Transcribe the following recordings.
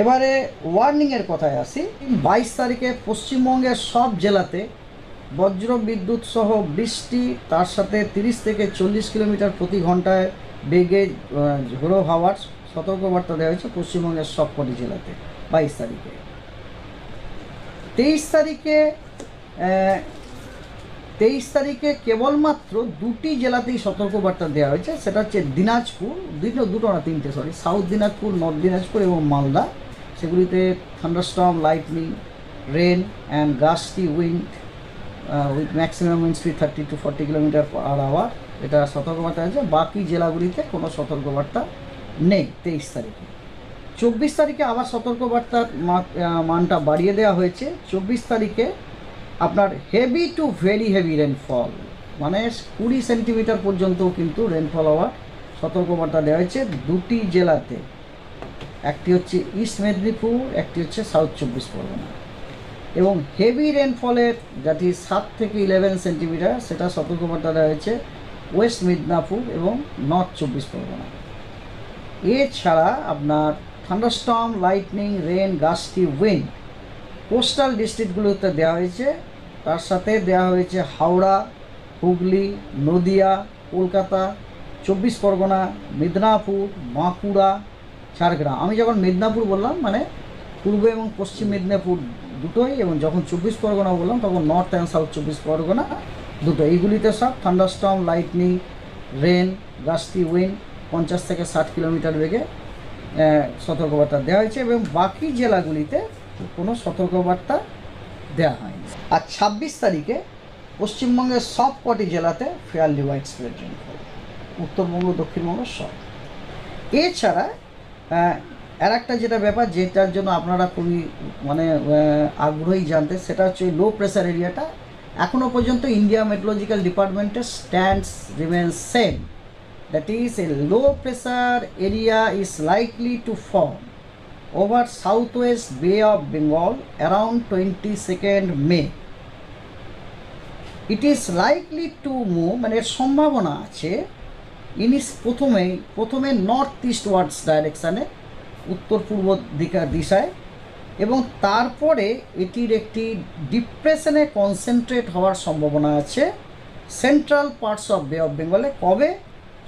এবারে ওয়ার্নিংয়ের কথায় আসি। 22 তারিখে পশ্চিমবঙ্গের সব জেলাতে বজ্র বিদ্যুৎ সহ বৃষ্টি, তার সাথে 30 থেকে 40 কিলোমিটার প্রতি ঘন্টায় বেগে ঝোড়ো হাওয়ার সতর্কবার্তা দেওয়া হয়েছে পশ্চিমবঙ্গের সবকটি জেলাতে 22 তারিখে। 23 তারিখে কেবলমাত্র দুটি জেলাতেই সতর্কবার্তা দেওয়া হয়েছে, সেটা হচ্ছে দিনাজপুর, সাউথ দিনাজপুর, নর্থ দিনাজপুর এবং মালদা। সেগুলিতে thunderstorm, lightning, rain and gusty wind with maximum wind speed 30 to 40 kilometre per hour, এটা সতর্কবার্তা আছে। বাকি জেলাগুলিতে কোনো সতর্কবার্তা নেই 23 তারিখে। 24 তারিখে আবার সতর্কবার্তার মানটা বাড়িয়ে দেওয়া হয়েছে। 24 তারিখে আপনার heavy two very heavy rainfall, মানে 20 সেন্টিমিটার পর্যন্ত কিন্তু রেনফল হওয়ার সতর্কবার্তা দেওয়া হয়েছে দুটি জেলাতে। একটি হচ্ছে ইস্ট মেদিনীপুর, একটি হচ্ছে সাউথ 24 পরগনা। এবং হেভি রেনফলের যেটি 7 থেকে 11 সেন্টিমিটার, সেটা সতর্কবার্তা দেওয়া হয়েছে ওয়েস্ট মিদনাপুর এবং নর্থ 24 পরগনা। এছাড়া আপনার thunderstorm, lightning, rain, gusty wind coastal ডিস্ট্রিক্টগুলোতে দেওয়া হয়েছে। তার সাথে দেওয়া হয়েছে হাওড়া, হুগলি, নদিয়া, কলকাতা, 24 পরগনা, মিদনাপুর, বাঁকুড়া, ঝাড়গ্রাম। আমি যখন মিদনাপুর বললাম মানে পূর্ব এবং পশ্চিম মেদিনীপুর দুটোই, এবং যখন 24 পরগনা বললাম তখন নর্থ অ্যান্ড সাউথ 24 পরগনা দুটো। এইগুলিতে সব thunderstorm, lightning, rain, gusty wind 50 থেকে 60 কিলোমিটার বেগে সতর্কবার্তা দেওয়া হয়েছে, এবং বাকি জেলাগুলিতে কোনো সতর্কবার্তা দেওয়া হয়নি। আর 26 তারিখে পশ্চিমবঙ্গের সব কটি জেলাতে fairly wide spread rainfall, Uttarbanga, Dakshinbanga সব। এছাড়া আর একটা যেটা ব্যাপার, যেটার জন্য আপনারা খুবই মানে আগ্রহী জানতে, সেটা হচ্ছে লো প্রেসার এরিয়াটা। এখনও পর্যন্ত ইন্ডিয়া মেট্রোলজিক্যাল ডিপার্টমেন্টের stands remains same, that is a low pressure area is likely to form over southwest Bay of Bengal around 22nd May. It is likely to move, মানে এর সম্ভাবনা আছে প্রথমে নর্থ ইস্ট ওয়ার্ডস ডাইরেকশানে, উত্তর পূর্ব দিশায়, এবং তারপরে এটির একটি ডিপ্রেশনে কনসেন্ট্রেট হওয়ার সম্ভাবনা আছে সেন্ট্রাল পার্টস অফ বে অফ বেঙ্গলে। কবে?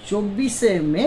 24শে মে